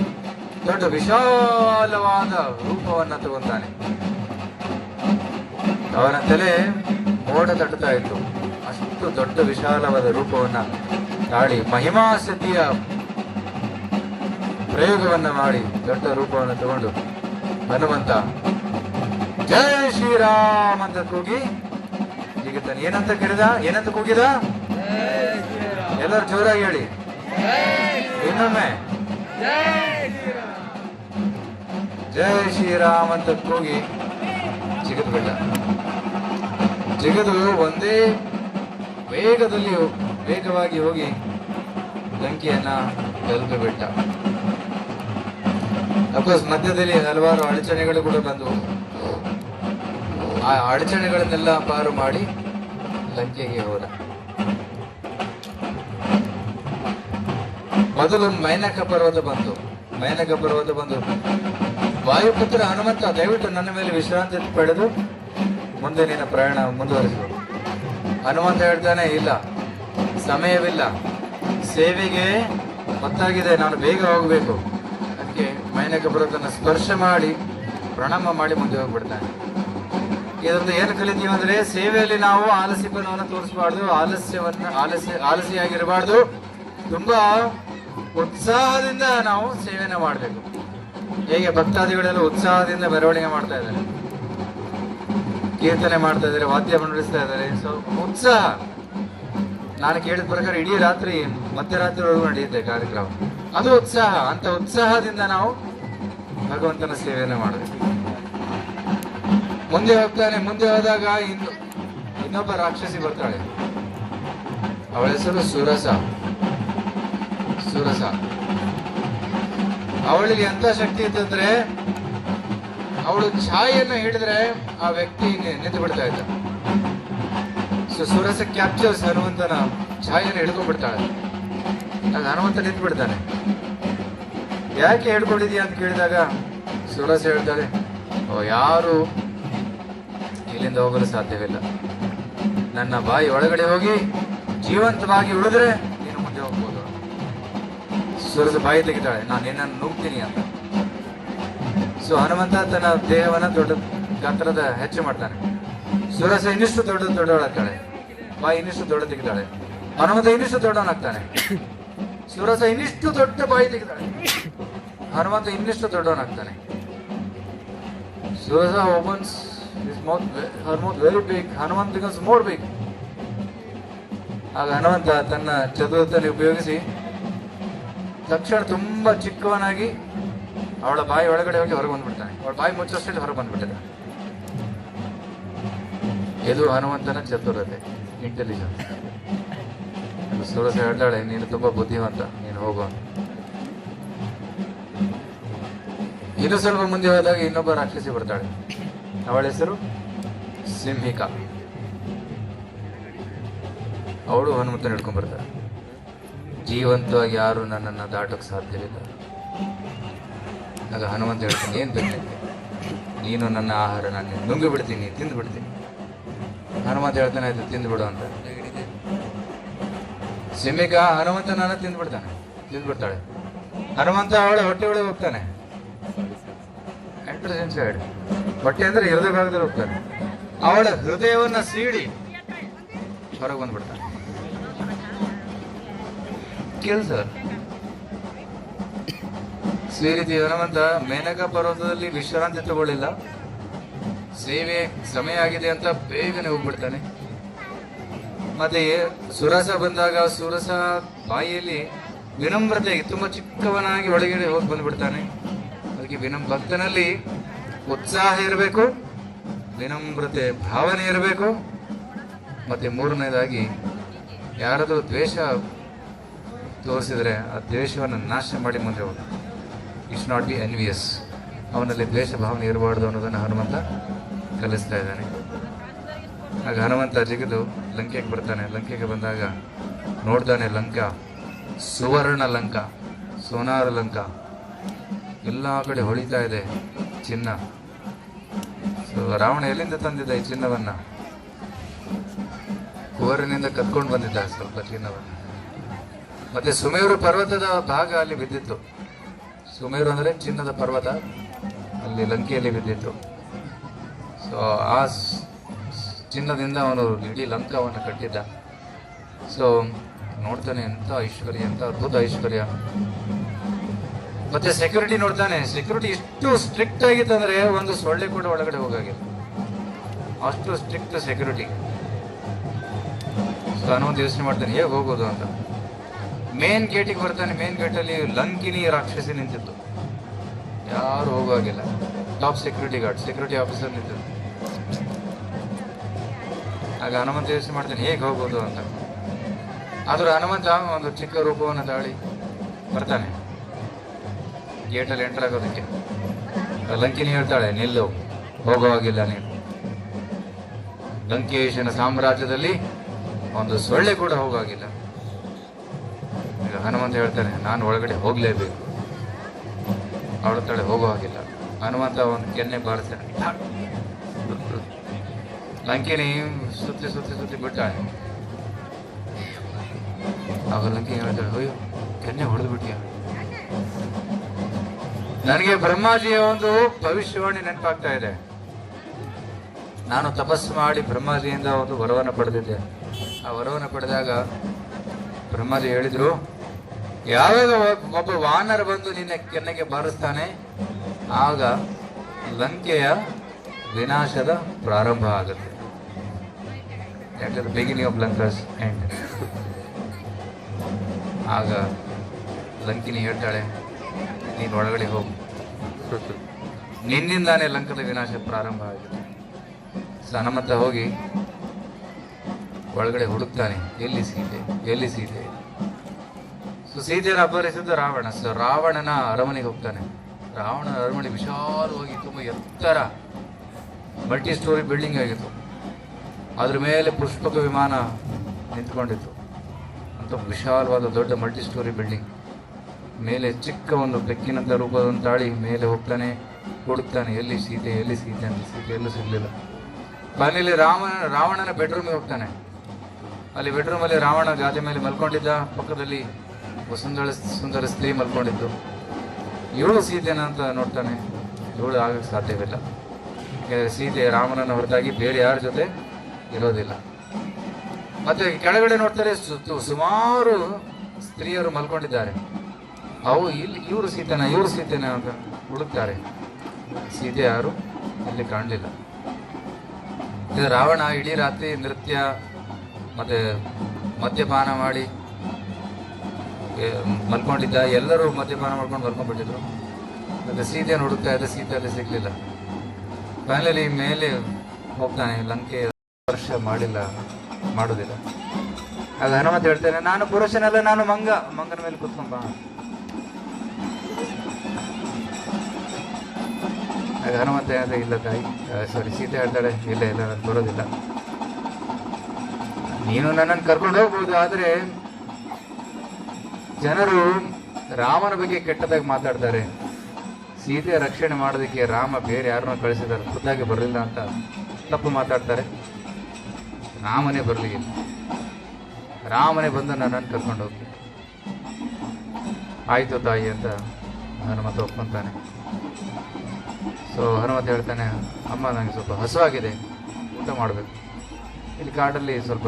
ದೊಡ್ಡ ವಿಶಾಲವಾದ ರೂಪವನ್ನ ತಗೊಂತಾನೆ. ಅವನ ತಲೆ ಮೋಡ ತಟ್ಟುತ್ತಾ ಇತ್ತು, ಅಷ್ಟು ದೊಡ್ಡ ವಿಶಾಲವಾದ ರೂಪವನ್ನ ತಾಳಿ ಮಹಿಮಾ ಸಿದ್ಧಿಯ ಪ್ರಯೋಗವನ್ನ ಮಾಡಿ ದೊಡ್ಡ ರೂಪವನ್ನು ತಗೊಂಡು ಹನುಮಂತ ಜೈ ಶ್ರೀರಾಮ್ ಅಂತ ಕೂಗಿ ಜಿಗುತ್ತಾನೆ. ಏನಂತ ಕರೆದ? ಏನಂತ ಕೂಗಿದ? ಎಲ್ಲರೂ ಜೋರಾಗಿ ಹೇಳಿ ಇನ್ನೊಮ್ಮೆ, ಜೈ ಶ್ರೀರಾಮ್ ಅಂತ ಕೂಗಿ ಜಿಗಿದು ಬಿಟ್ಟ. ಜಿಗಿದು ಒಂದೇ ವೇಗವಾಗಿ ಹೋಗಿ ಲಂಕೆಯನ್ನ ತಲುಪಿಬಿಟ್ಟ. ಅಫ್ಕೋರ್ಸ್ ಮಧ್ಯದಲ್ಲಿ ಹಲವಾರು ಅಡಚಣೆಗಳು ಕೂಡ ಬಂದವು. ಆ ಅಡಚಣೆಗಳನ್ನೆಲ್ಲ ಪಾರು ಮಾಡಿ ಲಂಕೆಗೆ ಹೋದ. ಮೊದಲು ಮೈನಕ ಪರ್ವತ ಬಂತು. ವಾಯುಪುತ್ರ ಹನುಮಂತ, ದಯವಿಟ್ಟು ನನ್ನ ಮೇಲೆ ವಿಶ್ರಾಂತಿ ಪಡೆದು ಮುಂದೆ ನಿನ್ನ ಪ್ರಯಾಣ ಮುಂದುವರಿಸು. ಹನುಮಂತ ಹೇಳ್ತಾನೆ, ಇಲ್ಲ, ಸಮಯವಿಲ್ಲ, ಸೇವೆಗೆ ಗೊತ್ತಾಗಿದೆ, ನಾನು ಬೇಗ ಹೋಗಬೇಕು. ಅದಕ್ಕೆ ಮೈನಕ ಪರ್ವತನ ಸ್ಪರ್ಶ ಮಾಡಿ ಪ್ರಣಾಮ ಮಾಡಿ ಮುಂದೆ ಹೋಗ್ಬಿಡ್ತಾನೆ. ಇದರಿಂದ ಏನು ಕಲಿತೀವಿ ಅಂದ್ರೆ, ಸೇವೆಯಲ್ಲಿ ನಾವು ಆಲಸ್ಯಪನವನ್ನು ತೋರಿಸಬಾರ್ದು, ಆಲಸ್ಯಾಗಿರಬಾರ್ದು. ತುಂಬಾ ಉತ್ಸಾಹದಿಂದ ನಾವು ಸೇವೆನ ಮಾಡಬೇಕು. ಹೇಗೆ ಭಕ್ತಾದಿಗಳೆಲ್ಲ ಉತ್ಸಾಹದಿಂದ ಮೆರವಣಿಗೆ ಮಾಡ್ತಾ ಇದ್ದಾರೆ, ಕೀರ್ತನೆ ಮಾಡ್ತಾ ಇದ್ದಾರೆ, ವಾದ್ಯ ನುಡಿಸ್ತಾ ಇದ್ದಾರೆ. ಸೊ ಉತ್ಸಾಹ. ನಾನು ಕೇಳಿದ ಪ್ರಕಾರ ಇಡೀ ರಾತ್ರಿ ಮಧ್ಯರಾತ್ರಿವರೆಗೂ ನಡೆಯುತ್ತೆ ಕಾರ್ಯಕ್ರಮ. ಅದು ಉತ್ಸಾಹ. ಅಂತ ಉತ್ಸಾಹದಿಂದ ನಾವು ಭಗವಂತನ ಸೇವೆಯನ್ನು ಮಾಡಬೇಕು. ಮುಂದೆ ಹೋಗ್ತಾನೆ. ಮುಂದೆ ಹೋದಾಗ ಇನ್ನೊಬ್ಬ ರಾಕ್ಷಸಿ ಬರ್ತಾಳೆ. ಅವಳ ಹೆಸರು ಸುರಸ. ಅವಳಿಗೆ ಎಂತ ಶಕ್ತಿ ಇತ್ತಂದ್ರೆ, ಅವಳು ಛಾಯೆಯನ್ನು ಹಿಡಿದ್ರೆ ಆ ವ್ಯಕ್ತಿ ನಿಂತು ಬಿಡ್ತಾ ಇದ್ದ. ಸುರಸ ಕ್ಯಾಪ್ಚರ್ಸ್ ಹನುಮಂತನ ಛಾಯೆಯನ್ನು ಹಿಡ್ಕೊಂಡ್ಬಿಡ್ತಾಳೆ. ಆಗ ಹನುಮಂತ ನಿಂತು ಬಿಡ್ತಾನೆ. ಯಾಕೆ ಹಿಡ್ಕೊಂಡಿದ್ಯಾ ಅಂತ ಕೇಳಿದಾಗ ಸುರಸ ಹೇಳ್ತಾಳೆ, ಯಾರು ಇಲ್ಲಿಂದ ಹೋಗಲು ಸಾಧ್ಯವಿಲ್ಲ. ನನ್ನ ಬಾಯಿ ಒಳಗಡೆ ಹೋಗಿ ಜೀವಂತವಾಗಿ ಉಳಿದ್ರೆ ನೀನು ಮುಂದೆ ಹೋಗ್ಬೋದು. ಸುರಸ ಬಾಯಿ ತೆಗಿತಾಳೆ, ನಾನು ನಿನ್ನನ್ನು ನುಗ್ತೀನಿ ಅಂತ. ಸೊ ಹನುಮಂತ ತನ್ನ ದೇಹವನ್ನ ದೊಡ್ಡ ಗಾತ್ರದ ಹೆಚ್ಚು ಮಾಡ್ತಾನೆ. ಸುರಸ ಇನ್ನಿಷ್ಟು ದೊಡ್ಡವಳಾಗ್ತಾಳೆ, ಬಾಯಿ ಇನ್ನಿಷ್ಟು ದೊಡ್ಡ ತೆಗಿತಾಳೆ. ಹನುಮಂತ ಇನ್ನಿಷ್ಟು ದೊಡ್ಡವನಾಗ್ತಾನೆ. ಸುರಸ ಇನ್ನಿಷ್ಟು ದೊಡ್ಡ ಬಾಯಿ ತೆಗಿತಾಳೆ, Hanumantha ಇನ್ನಿಷ್ಟು ದೊಡ್ಡವನಾಗ್ತಾನೆ. ಸುರಸ opens his mouth, her mouth very big, Hanumantha becomes more big. ಆಗ ಹನುಮಂತ ತನ್ನ ಚತುರತೆಯನ್ನು ಉಪಯೋಗಿಸಿ ತಕ್ಷಣ ತುಂಬಾ ಚಿಕ್ಕವನಾಗಿ ಅವಳ ಬಾಯಿ ಒಳಗಡೆ ಹೋಗಿ ಹೊರಗೆ ಬಂದ್ಬಿಡ್ತಾನೆ. ಅವಳ ಬಾಯಿ ಮುಚ್ಚೋಷ್ಟೇ ಹೊರಗೆ ಬಂದ್ಬಿಟ್ಟಿದ್ದಾನೆ. ಇದು ಹನುಮಂತನ ಚತುರತೆ, ಇಂಟೆಲಿಜೆನ್ಸ್. ಸುರಸ ಹೇಳ್ತಾಳೆ, ನೀನು ತುಂಬಾ ಬುದ್ಧಿವಂತ, ನೀನು ಹೋಗು. ಇನ್ನು ಸ್ವಲ್ಪ ಮುಂದೆ ಹೋದಾಗ ಇನ್ನೊಬ್ಬ ರಾಕ್ಷಸಿ ಬರ್ತಾಳೆ. ಅವಳ ಹೆಸರು ಸಿಂಹಿಕಾ. ಅವಳು ಹನುಮಂತನ ಹಿಡ್ಕೊಂಡ್ ಬರ್ತಾಳೆ. ಜೀವಂತವಾಗಿ ಯಾರು ನನ್ನನ್ನು ದಾಟಕ್ಕೆ ಸಾಧ್ಯವಿಲ್ಲ. ಆಗ ಹನುಮಂತ ಹೇಳ್ತಾನೆ, ಏನ್ ಬೇಕು, ನೀನು ನನ್ನ ಆಹಾರ, ನಾನು ನುಂಗಿ ಬಿಡ್ತೀನಿ, ತಿಂದು ಬಿಡ್ತೀನಿ. ಹನುಮಂತ ಹೇಳ್ತಾನೆ, ಆಯ್ತು ತಿಂದು ಬಿಡು ಅಂತ. ಸಿಂಹಿಕಾ ಹನುಮಂತನನ್ನ ತಿಂದ್ಬಿಡ್ತಾಳೆ. ಹನುಮಂತ ಅವಳ ಹೊಟ್ಟೆ ಒಳಗೆ ಹೋಗ್ತಾನೆ. ಎಂಟರ್ ಇನ್ಸೈಡ್, ಹೊಟ್ಟೆ ಅಂದ್ರೆ ಹೃದಯ ಭಾಗದಲ್ಲಿ ಹೋಗ್ತಾನೆ. ಅವಳ ಹೃದಯವನ್ನ ಸೀಡಿ ಹೊರಗೆ ಬಂದ್ಬಿಡ್ತಾನೆ. ಕೆಲಸ ಈ ರೀತಿ ಹನುಮಂತ ಮೇನಕ ಪರ್ವತದಲ್ಲಿ ವಿಶ್ರಾಂತಿ ತಗೊಳ್ಳಿಲ್ಲ. ಸೇವೆ ಸಮಯ ಆಗಿದೆ ಅಂತ ಬೇಗನೆ ಹೋಗ್ಬಿಡ್ತಾನೆ. ಮತ್ತೆ ಸುರಸ ಬಂದಾಗ ಸುರಸ ಬಾಯಿಯಲ್ಲಿ ವಿನಮ್ರತೆ, ತುಂಬಾ ಚಿಕ್ಕವನಾಗಿ ಒಳಗಡೆ ಹೋಗಿ ಬಂದ್ಬಿಡ್ತಾನೆ. ಅದಕ್ಕೆ ಭಕ್ತನಲ್ಲಿ ಉತ್ಸಾಹ ಇರಬೇಕು, ವಿನಮ್ರತೆ ಭಾವನೆ ಇರಬೇಕು. ಮತ್ತೆ ಮೂರನೇದಾಗಿ ಯಾರಾದರೂ ದ್ವೇಷ ತೋರಿಸಿದ್ರೆ ಆ ದ್ವೇಷವನ್ನು ನಾಶ ಮಾಡಿ ಮುಂದೆ ಹೋಗ. It's not be envious. ಅವನಲ್ಲಿ ದ್ವೇಷ ಭಾವನೆ ಇರಬಾರ್ದು ಅನ್ನೋದನ್ನು ಹನುಮಂತ ಕಲಿಸ್ತಾ ಇದ್ದಾನೆ. ಆಗ ಹನುಮಂತ ಜಿಗಿದು ಲಂಕೆಗೆ ಬರ್ತಾನೆ. ಲಂಕೆಗೆ ಬಂದಾಗ ನೋಡ್ತಾನೆ, ಲಂಕಾ ಸುವರ್ಣ ಲಂಕಾ, ಸೋನಾರ ಲಂಕಾ, ಎಲ್ಲ ಕಡೆ ಹೊಳಿತಾ ಇದೆ ಚಿನ್ನ. ಸೊ ರಾವಣ ಎಲ್ಲಿಂದ ತಂದಿದ್ದ ಈ ಚಿನ್ನವನ್ನ? ಕುವರನಿಂದ ಕತ್ಕೊಂಡು ಬಂದಿದ್ದ ಸ್ವಲ್ಪ ಚಿನ್ನವನ್ನ. ಮತ್ತೆ ಸುಮೇರು ಪರ್ವತದ ಭಾಗ ಅಲ್ಲಿ ಬಿದ್ದಿತ್ತು. ಸುಮೇರು ಅಂದ್ರೆ ಚಿನ್ನದ ಪರ್ವತ, ಅಲ್ಲಿ ಲಂಕೆಯಲ್ಲಿ ಬಿದ್ದಿತ್ತು. ಸೊ ಆ ಚಿನ್ನದಿಂದ ಅವನು ಇಡೀ ಲಂಕಾವನ್ನು ಕಟ್ಟಿದ್ದ. ಸೊ ನೋಡ್ತಾನೆ, ಎಂತ ಐಶ್ವರ್ಯ, ಎಂತ ಅದ್ಭುತ ಐಶ್ವರ್ಯ. ಮತ್ತೆ ಸೆಕ್ಯೂರಿಟಿ ನೋಡ್ತಾನೆ. ಸೆಕ್ಯೂರಿಟಿ ಎಷ್ಟು ಸ್ಟ್ರಿಕ್ಟ್ ಆಗಿತ್ತಂದ್ರೆ ಒಂದು ಸೊಳ್ಳೆ ಕೂಡ ಒಳಗಡೆ ಹೋಗಾಗಿಲ್ಲ, ಅಷ್ಟು ಸ್ಟ್ರಿಕ್ಟ್ ಸೆಕ್ಯೂರಿಟಿ. ಸೊ ಹನುಮಂತ ಯೋಚನೆ ಮಾಡ್ತಾನೆ, ಹೇಗೆ ಹೋಗೋದು ಅಂತ. ಮೇನ್ ಗೇಟಿಗೆ ಬರ್ತಾನೆ. ಮೇನ್ ಗೇಟಲ್ಲಿ ಲಂಕಿನಿ ರಾಕ್ಷಸಿ ನಿಂತಿತ್ತು, ಯಾರು ಹೋಗುವಾಗಿಲ್ಲ. Top security guard, security officer ನಿಂತಿತ್ತು. ಆಗ ಹನುಮಂತ ಯೋಚನೆ ಮಾಡ್ತಾನೆ, ಹೇಗೆ ಹೋಗೋದು ಅಂತ. ಆದ್ರೂ ಹನುಮಂತ ಒಂದು ಚಿಕ್ಕ ರೂಪವನ್ನು ತಾಳಿ ಬರ್ತಾನೆ ಗೇಟಲ್ಲಿ ಎಂಟರ್ ಆಗೋದಕ್ಕೆ. ಲಂಕಿನಿ ಹೇಳ್ತಾಳೆ, ನಿಲ್ಲು, ಹೋಗುವಾಗಿಲ್ಲ ನೀನು. ಲಂಕೇಶನ ಸಾಮ್ರಾಜ್ಯದಲ್ಲಿ ಒಂದು ಸೊಳ್ಳೆ ಕೂಡ ಹೋಗಾಗಿಲ್ಲ. ಈಗ ಹನುಮಂತ ಹೇಳ್ತಾನೆ, ನಾನು ಒಳಗಡೆ ಹೋಗ್ಲೇಬೇಕು. ಅವಳ ಹೋಗೋ ಹಾಗಿಲ್ಲ. ಹನುಮಂತ ಒಂದು ಕೆನ್ನೆ ಬಾರಿಸ್ತಾನೆ. ಲಂಕಿನಿ ಸುತ್ತಿ ಸುತ್ತಿ ಸುತ್ತಿ ಬಿಟ್ಟಾಳೆ. ಆಗ ಲಂಕಿನಿ ಹೇಳ್ತಾಳೆ, ಅಯ್ಯೋ ಕೆನ್ನೆ ಹೊಡೆದು ಬಿಟ್ಟಿಯ. ನನಗೆ ಬ್ರಹ್ಮಾಜಿಯ ಒಂದು ಭವಿಷ್ಯವಾಣಿ ನೆನಪಾಗ್ತಾ ಇದೆ. ನಾನು ತಪಸ್ಸು ಮಾಡಿ ಬ್ರಹ್ಮಾಜಿಯಿಂದ ಒಂದು ವರವನ್ನು ಪಡೆದಿದ್ದೆ. ಆ ವರವನ್ನು ಪಡೆದಾಗ ಬ್ರಹ್ಮಾಜಿ ಹೇಳಿದ್ರು, ಯಾವಾಗ ಒಬ್ಬ ವಾನರ ಬಂದು ನಿನ್ನ ಕೆನ್ನೆಗೆ ಬಾರಿಸ್ತಾನೆ, ಆಗ ಲಂಕೆಯ ವಿನಾಶದ ಪ್ರಾರಂಭ ಆಗುತ್ತೆ. Beginning of Lanka's end. ಆಗ ಲಂಕಿನಿ ಹೇಳ್ತಾಳೆ, ನೀನು ಒಳಗಡೆ ಹೋಗು, ನಿನ್ನಿಂದಾನೇ ಲಂಕದ ವಿನಾಶ ಪ್ರಾರಂಭ ಆಗಿದೆ. ಹನುಮಂತ ಹೋಗಿ ಒಳಗಡೆ ಹುಡುಕ್ತಾನೆ, ಎಲ್ಲಿ ಸೀತೆ, ಎಲ್ಲಿ ಸೀತೆ. ಸೊ ಸೀತೆಯನ್ನು ಅಪಹರಿಸಿದ್ದು ರಾವಣ. ಸೊ ರಾವಣನ ಅರಮನೆಗೆ ಹೋಗ್ತಾನೆ. ರಾವಣನ ಅರಮನೆ ವಿಶಾಲವಾಗಿ ತುಂಬ ಎತ್ತರ ಮಲ್ಟಿ ಸ್ಟೋರಿ ಬಿಲ್ಡಿಂಗ್ ಆಗಿತ್ತು. ಅದ್ರ ಮೇಲೆ ಪುಷ್ಪಕ ವಿಮಾನ ನಿಂತ್ಕೊಂಡಿತ್ತು. ಅಂತ ವಿಶಾಲವಾದ ದೊಡ್ಡ ಮಲ್ಟಿ ಸ್ಟೋರಿ ಬಿಲ್ಡಿಂಗ್ ಮೇಲೆ ಚಿಕ್ಕ ಒಂದು ಬೆಕ್ಕಿನಂತ ರೂಪವನ್ನು ತಾಳಿ ಮೇಲೆ ಹೋಗ್ತಾನೆ, ಹುಡುಕ್ತಾನೆ, ಎಲ್ಲಿ ಸೀತೆ, ಎಲ್ಲಿ ಸೀತೆ ಅಂತ. ಸೀತೆ ಎಲ್ಲೂ ಸಿಗಲಿಲ್ಲ. ಮನೇಲಿ ರಾವಣನ ಬೆಡ್ರೂಮ್ಗೆ ಹೋಗ್ತಾನೆ. ಅಲ್ಲಿ ಬೆಡ್ರೂಮಲ್ಲಿ ರಾವಣ ಗಾದೆ ಮೇಲೆ ಮಲ್ಕೊಂಡಿದ್ದ, ಪಕ್ಕದಲ್ಲಿ ಸುಂದರ ಸ್ತ್ರೀ ಮಲ್ಕೊಂಡಿದ್ದು. ಇವಳು ಸೀತೆನ ಅಂತ ನೋಡ್ತಾನೆ. ಇವಳು ಆಗಕ್ಕೆ ಸಾಧ್ಯವಿಲ್ಲ. ಸೀತೆ ರಾಮನನ್ನು ಹೊರತಾಗಿ ಬೇರೆ ಯಾರ ಜೊತೆ ಇರೋದಿಲ್ಲ. ಮತ್ತೆ ಕೆಳಗಡೆ ನೋಡ್ತಾರೆ, ಸುಮಾರು ಸ್ತ್ರೀಯರು ಮಲ್ಕೊಂಡಿದ್ದಾರೆ. ಅವು ಇಲ್ಲಿ ಇವರು ಸೀತೆನ ಅಂತ ಹುಡುಕ್ತಾರೆ. ಸೀತೆ ಯಾರು ಇಲ್ಲಿ ಕಾಣಲಿಲ್ಲ. ಇದು ರಾವಣ ಇಡೀ ರಾತ್ರಿ ನೃತ್ಯ ಮತ್ತೆ ಮದ್ಯಪಾನ ಮಾಡಿ ಮಲ್ಕೊಂಡಿದ್ದ. ಎಲ್ಲರೂ ಮದ್ಯಪಾನ ಮಾಡ್ಕೊಂಡು ಮಲ್ಕೊಂಡ್ಬಿಟ್ಟಿದ್ರು. ಮತ್ತೆ ಸೀತೆಯನ್ನು ಹುಡುಕ್ತಾ ಇದ್ದ, ಸೀತೆ ಅಲ್ಲಿ ಸಿಗ್ಲಿಲ್ಲ. ಫೈನಲಿ ಮೇಲೆ ಹೋಗ್ತಾನೆ, ಲಂಕೆ ವರ್ಷ ಮಾಡೋದಿಲ್ಲ. ಆಗ ಹನುಮಂತ ಹೇಳ್ತಾನೆ, ನಾನು ಪುರುಷನಲ್ಲ, ನಾನು ಮಂಗನ ಮೇಲೆ ಕೂತ್ಕೊಂಡ್ ಬಾ. ಆಗ ಹನುಮಂತ ಹೇಳಿದ್ರೆ, ಇಲ್ಲ ತಾಯಿ, ಸಾರಿ ಸೀತೆ ಹೇಳ್ತಾಳೆ, ಇಲ್ಲ ನಾನು ಬರೋದಿಲ್ಲ. ನೀನು ನನ್ನನ್ನು ಕರ್ಕೊಂಡು ಹೋಗ್ಬೋದು, ಆದರೆ ಜನರು ರಾಮನ ಬಗ್ಗೆ ಕೆಟ್ಟದಾಗಿ ಮಾತಾಡ್ತಾರೆ. ಸೀತೆ ರಕ್ಷಣೆ ಮಾಡೋದಕ್ಕೆ ರಾಮ ಬೇರೆ ಯಾರನ್ನ ಕಳಿಸಿದ್ದಾರೆ, ಖುದ್ದಾಗಿ ಬರಲಿಲ್ಲ ಅಂತ ತಪ್ಪು ಮಾತಾಡ್ತಾರೆ. ರಾಮನೇ ಬರಲಿಲ್ಲ, ರಾಮನೇ ಬಂದು ನನ್ನನ್ನು ಕರ್ಕೊಂಡು ಹೋಗಿ. ಆಯಿತು ತಾಯಿ ಅಂತ ಹನುಮಂತ ಒಪ್ಕೊಂತಾನೆ. ಸೊ ಹನುಮಂತ ಹೇಳ್ತಾನೆ, ಅಮ್ಮ ನನಗೆ ಸ್ವಲ್ಪ ಹಸುವಾಗಿದೆ, ಊಟ ಮಾಡಬೇಕು. ಇಲ್ಲಿ ಕಾಡಲ್ಲಿ ಸ್ವಲ್ಪ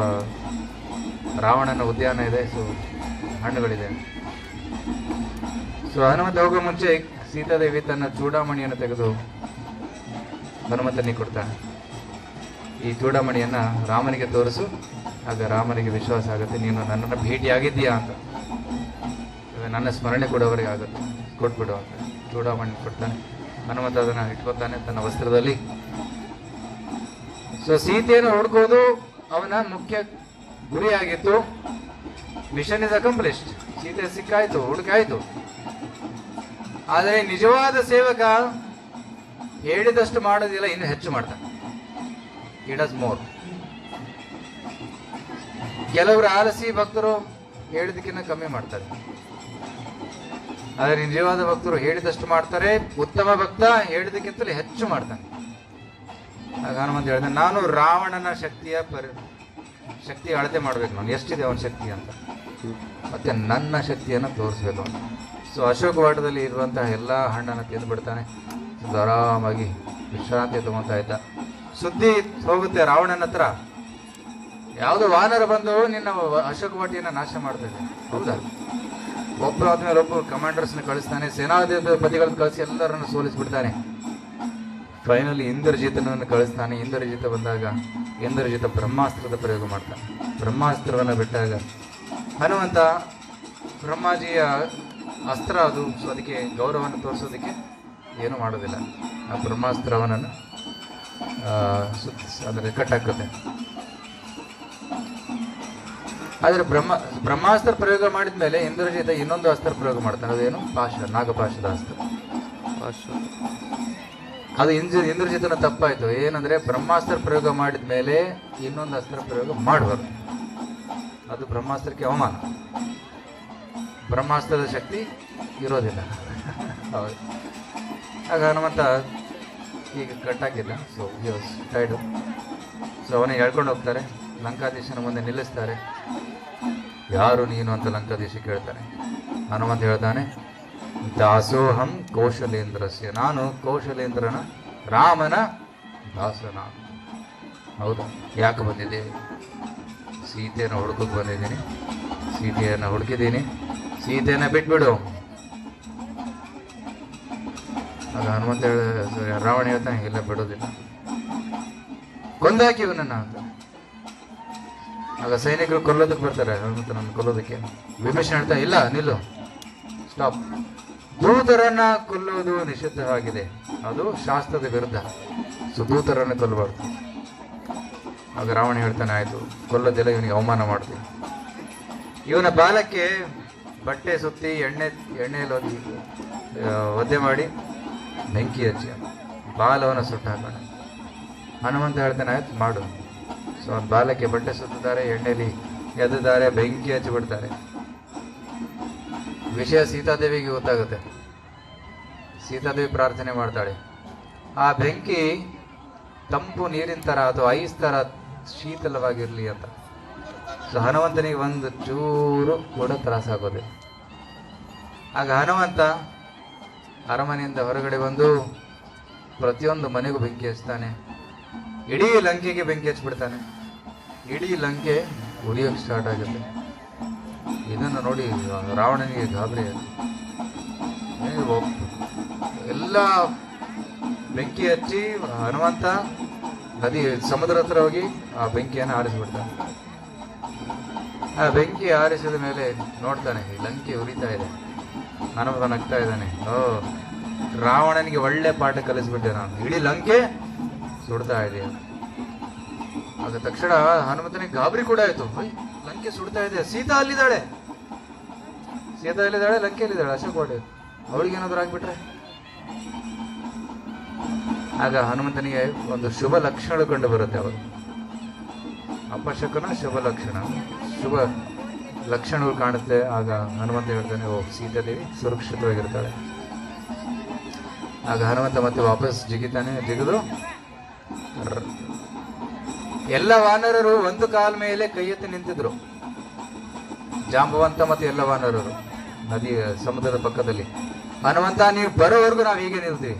ರಾವಣನ ಉದ್ಯಾನ ಇದೆ, ಸೊ ಹಣ್ಣುಗಳಿದೆ. ಸೊ ಹನುಮಂತ ಹೋಗೋ ಮುಂಚೆ ಸೀತಾದೇವಿ ತನ್ನ ಚೂಡಾಮಣಿಯನ್ನು ತೆಗೆದು ಹನುಮಂತನಿಗೆ ಕೊಡ್ತಾನೆ. ಈ ಚೂಡಾಮಣಿಯನ್ನು ರಾಮನಿಗೆ ತೋರಿಸು, ಆಗ ರಾಮನಿಗೆ ವಿಶ್ವಾಸ ಆಗುತ್ತೆ, ನೀನು ನನ್ನನ್ನು ಭೇಟಿಯಾಗಿದ್ದೀಯಾ ಅಂತ, ನನ್ನ ಸ್ಮರಣೆ ಕೊಡೋವರೆಗೆ ಆಗುತ್ತೆ, ಕೊಟ್ಬಿಡು ಅಂತ ಚೂಡಾಮಣಿ ಕೊಡ್ತಾನೆ. ಹನುಮಂತ ಅದನ್ನು ಇಟ್ಕೊತಾನೆ ತನ್ನ ವಸ್ತ್ರದಲ್ಲಿ. ಸೊ ಸೀತೆಯನ್ನು ಹುಡುಕೋದು ಅವನ ಮುಖ್ಯ ಗುರಿಯಾಗಿತ್ತು. Mission is accomplished. ಸೀತೆ ಸಿಕ್ಕಾಯ್ತು, ಹುಡುಕಾಯ್ತು. ಆದರೆ ನಿಜವಾದ ಸೇವಕ ಹೇಳಿದಷ್ಟು ಮಾಡೋದಿಲ್ಲ, ಇನ್ನು ಹೆಚ್ಚು ಮಾಡ್ತಾನೆ. he does more. ಕೆಲವರು ಆಲಸಿ ಭಕ್ತರು ಹೇಳಿದಕ್ಕಿಂತ ಕಮ್ಮಿ ಮಾಡ್ತಾರೆ, ಆದರೆ ನಿಜವಾದ ಭಕ್ತರು ಹೇಳಿದಷ್ಟು ಮಾಡ್ತಾರೆ. ಉತ್ತಮ ಭಕ್ತ ಹೇಳಿದಕ್ಕಿಂತಲೂ ಹೆಚ್ಚು ಮಾಡ್ತಾನೆ. ಆಗ ಹನುಮಂತ ಹೇಳಿದ, ನಾನು ರಾವಣನ ಶಕ್ತಿಯ ಅಳತೆ ಮಾಡ್ಬೇಕು, ನಾನು ಎಷ್ಟಿದೆ ಅವನ ಶಕ್ತಿ ಅಂತ, ಮತ್ತೆ ನನ್ನ ಶಕ್ತಿಯನ್ನು ತೋರಿಸ್ಬೇಕು ಅಂತ. ಸೊ ಅಶೋಕವಾಟದಲ್ಲಿ ಇರುವಂತಹ ಎಲ್ಲ ಹಣ್ಣನ್ನು ತಿಂದುಬಿಡ್ತಾನೆ. ಆರಾಮಾಗಿ ವಿಶ್ರಾಂತಿ ತಗೊತಾ ಇದ್ದ. ಸುದ್ದಿ ಹೋಗುತ್ತೆ ರಾವಣನ ಹತ್ರ, ಯಾವುದೋ ವಾನರ ಬಂದು ನಿನ್ನ ಅಶೋಕವಾಟಿಯನ್ನು ನಾಶ ಮಾಡ್ತಾಯಿದೆ. ಹೌದಾ? ಒಬ್ಬರು ಆದ್ಮೇಲೆ ಒಬ್ಬರು ಕಮಾಂಡರ್ಸ್ನ ಕಳಿಸ್ತಾನೆ, ಸೇನಾಧಿಪತಿಗಳನ್ನು ಕಳಿಸಿ ಎಲ್ಲರನ್ನು ಸೋಲಿಸ್ಬಿಡ್ತಾನೆ. ಫೈನಲಿ ಇಂದ್ರಜಿತನನ್ನು ಕಳಿಸ್ತಾನೆ. ಇಂದ್ರಜಿತ ಬಂದಾಗ ಇಂದ್ರಜಿತ ಬ್ರಹ್ಮಾಸ್ತ್ರದ ಪ್ರಯೋಗ ಮಾಡ್ತಾನೆ. ಬ್ರಹ್ಮಾಸ್ತ್ರವನ್ನು ಬಿಟ್ಟಾಗ ಹನುಮಂತ ಬ್ರಹ್ಮಾಜಿಯ ಅಸ್ತ್ರ ಅದು, ಸೊ ಅದಕ್ಕೆ ಗೌರವವನ್ನು ತೋರಿಸೋದಕ್ಕೆ ಏನೂ ಮಾಡೋದಿಲ್ಲ. ಆ ಬ್ರಹ್ಮಾಸ್ತ್ರವನನ್ನು ಅದರ ಕಟ್ಟಾಕುತ್ತೆ. ಆದರೆ ಬ್ರಹ್ಮಾಸ್ತ್ರ ಪ್ರಯೋಗ ಮಾಡಿದ ಮೇಲೆ ಇಂದ್ರಜಿತ ಇನ್ನೊಂದು ಅಸ್ತ್ರ ಪ್ರಯೋಗ ಮಾಡ್ತಾನೆ. ಅದೇನು? ನಾಗಪಾಶದ ಅಸ್ತ್ರ. ಅದು ಇಂದ್ರಜಿತನ ತಪ್ಪಾಯಿತು. ಏನಂದ್ರೆ ಬ್ರಹ್ಮಾಸ್ತ್ರ ಪ್ರಯೋಗ ಮಾಡಿದ ಮೇಲೆ ಇನ್ನೊಂದು ಅಸ್ತ್ರ ಪ್ರಯೋಗ ಮಾಡಬಾರ್ದು, ಅದು ಬ್ರಹ್ಮಾಸ್ತ್ರಕ್ಕೆ ಅವಮಾನ. ಬ್ರಹ್ಮಾಸ್ತ್ರದ ಶಕ್ತಿ ಇರೋದಿಲ್ಲ. ಹೌದು. ಆಗ ಹನುಮಂತ ಈಗ ಕಟ್ಟಾಕಿಲ್ಲ, ಸೊ ಟೈಡು. ಸೊ ಅವನಿಗೆ ಹೇಳ್ಕೊಂಡು ಹೋಗ್ತಾರೆ, ಲಂಕಾಧೀಶನ ಮುಂದೆ ನಿಲ್ಲಿಸ್ತಾರೆ. ಯಾರು ನೀನು ಅಂತ ಲಂಕಾಧೀಶ ಕೇಳ್ತಾನೆ. ಹನುಮಂತ ಹೇಳ್ತಾನೆ, ದಾಸೋಹಂ ಕೌಶಲೇಂದ್ರಸ್ಯ, ನಾನು ಕೌಶಲೇಂದ್ರನ ರಾಮನ ದಾಸನ. ಹೌದಾ? ಯಾಕೆ ಬಂದಿದ್ದೇವೆ? ಸೀತೆಯನ್ನು ಹುಡುಕಕ್ಕೆ ಬಂದಿದ್ದೀನಿ, ಸೀತೆಯನ್ನು ಹುಡುಕಿದ್ದೀನಿ, ಸೀತೆಯನ್ನು ಬಿಟ್ಬಿಡು. ಆಗ ಹನುಮಂತ ರಾವಣ ಹೇಳ್ತಾನೆ, ಇಲ್ಲ ಬಿಡೋದಿಲ್ಲ, ಕೊಂದಾಕಿ ಇವನನ್ನ ಅಂತ. ಆಗ ಸೈನಿಕರು ಕೊಲ್ಲೋದಕ್ಕೆ ಬರ್ತಾರೆ ಹನುಮಂತನನ್ನು ಕೊಲ್ಲೋದಕ್ಕೆ. ವಿಭೀಷಣ ಹೇಳ್ತಾ, ಇಲ್ಲ ನಿಲ್ಲು, ಸ್ಟಾಪ್. ದೂತರನ್ನ ಕೊಲ್ಲುವುದು ನಿಷಿದ್ಧವಾಗಿದೆ, ಅದು ಶಾಸ್ತ್ರದ ವಿರುದ್ಧ. ಸೊ ದೂತರನ್ನು ಕೊಲ್ಲಬಾರ್ದು. ಆಗ ರಾವಣ ಹೇಳ್ತಾನೆ, ಆಯ್ತು ಕೊಲ್ಲೋದಿಲ್ಲ, ಇವನಿಗೆ ಅವಮಾನ ಮಾಡ್ತೀವಿ. ಇವನ ಬಾಲಕ್ಕೆ ಬಟ್ಟೆ ಸುತ್ತಿ ಎಣ್ಣೆಯಲ್ಲಿ ಒದ್ದೆ ಮಾಡಿ ಬೆಂಕಿ ಹಚ್ಚಿ ಬಾಲವನ್ನು ಸುಟ್ಟು ಹಾಕೋಣ. ಹನುಮಂತ ಹೇಳ್ತಾನೆ, ಆಯ್ತು ಮಾಡು. ಸೊ ಅವನ ಬಾಲಕ್ಕೆ ಬಟ್ಟೆ ಸುತ್ತಿದ್ದಾರೆ, ಎಣ್ಣೆಲಿ ಎದ್ದಿದ್ದಾರೆ, ಬೆಂಕಿ ಹಚ್ಚಿಬಿಡ್ತಾರೆ. ವಿಷಯ ಸೀತಾದೇವಿಗೆ ಗೊತ್ತಾಗುತ್ತೆ. ಸೀತಾದೇವಿ ಪ್ರಾರ್ಥನೆ ಮಾಡ್ತಾಳೆ, ಆ ಬೆಂಕಿ ತಂಪು ನೀರಿನ ಥರ ಅಥವಾ ಐಸ್ ಥರ ಶೀತಲವಾಗಿರಲಿ ಅಂತ. ಸೊ ಹನುಮಂತನಿಗೆ ಒಂದು ಚೂರು ಕೂಡ ತ್ರಾಸಾಗೋದೆ. ಆಗ ಹನುಮಂತ ಅರಮನೆಯಿಂದ ಹೊರಗಡೆ ಬಂದು ಪ್ರತಿಯೊಂದು ಮನೆಗೂ ಬೆಂಕಿ ಹಚ್ತಾನೆ, ಇಡೀ ಲಂಕೆಗೆ ಬೆಂಕಿ ಹಚ್ಚಿಬಿಡ್ತಾನೆ. ಇಡೀ ಲಂಕೆ ಉರಿಯೋಕ್ಕೆ ಸ್ಟಾರ್ಟ್ ಆಗುತ್ತೆ. ಇದನ್ನು ನೋಡಿ ರಾವಣನಿಗೆ ಗಾಬರಿ ಆಗುತ್ತೆ. ಎಲ್ಲ ಬೆಂಕಿ ಹಚ್ಚಿ ಹನುಮಂತ ನದಿ ಸಮುದ್ರ ಹತ್ರ ಹೋಗಿ ಆ ಬೆಂಕಿಯನ್ನು ಆರಿಸ್ಬಿಡ್ತಾನೆ. ಆ ಬೆಂಕಿ ಆರಿಸಿದ ಮೇಲೆ ನೋಡ್ತಾನೆ ಈ ಲಂಕೆ ಉರಿತಾ ಇದೆ. ಹನುಮಂತ ನಗ್ತಾ ಇದ್ದಾನೆ. ರಾವಣನಿಗೆ ಒಳ್ಳೆ ಪಾಠ ಕಲಿಸ್ಬಿಟ್ಟೆ ನಾನು, ಇಡೀ ಲಂಕೆ ಸುಡ್ತಾ ಇದೆ. ಆಗ ತಕ್ಷಣ ಹನುಮಂತನಿಗೆ ಗಾಬರಿ ಕೂಡ ಆಯ್ತು. ಲಂಕೆ ಸುಡ್ತಾ ಇದೆ, ಸೀತಾ ಅಲ್ಲಿದ್ದಾಳೆ, ಲಂಕೆಯಲ್ಲಿದ್ದಾಳೆ, ಅಶೋಕ್ ವಾಡೆ, ಅವಳಿಗೆ ಏನಾದ್ರು ಆಗ್ಬಿಟ್ರೆ. ಆಗ ಹನುಮಂತನಿಗೆ ಒಂದು ಶುಭ ಲಕ್ಷಣಗಳು ಕಂಡು ಬರುತ್ತೆ. ಅವಾಗ ಅಪಶಕನ ಶುಭ ಲಕ್ಷಣಗಳು ಕಾಣುತ್ತೆ. ಆಗ ಹನುಮಂತ ಹೇಳ್ತಾನೆ, ಓ ಸೀತಾದೇವಿ ಸುರಕ್ಷಿತವಾಗಿರ್ತಾಳೆ. ಆಗ ಹನುಮಂತ ಮತ್ತೆ ವಾಪಸ್ ಜಿಗಿದು ಎಲ್ಲ ವಾನರರು ಒಂದು ಕಾಲ ಮೇಲೆ ಕೈ ಎತ್ತಿ ನಿಂತಿದ್ರು. ಜಾಂಬವಂತ ಮತ್ತು ಎಲ್ಲ ವಾನರರು ನದಿ ಸಮುದ್ರದ ಪಕ್ಕದಲ್ಲಿ. ಹನುಮಂತ ನೀವು ಬರೋವರೆಗೂ ನಾವು ಹೀಗೆ ನಿಲ್ತೀವಿ,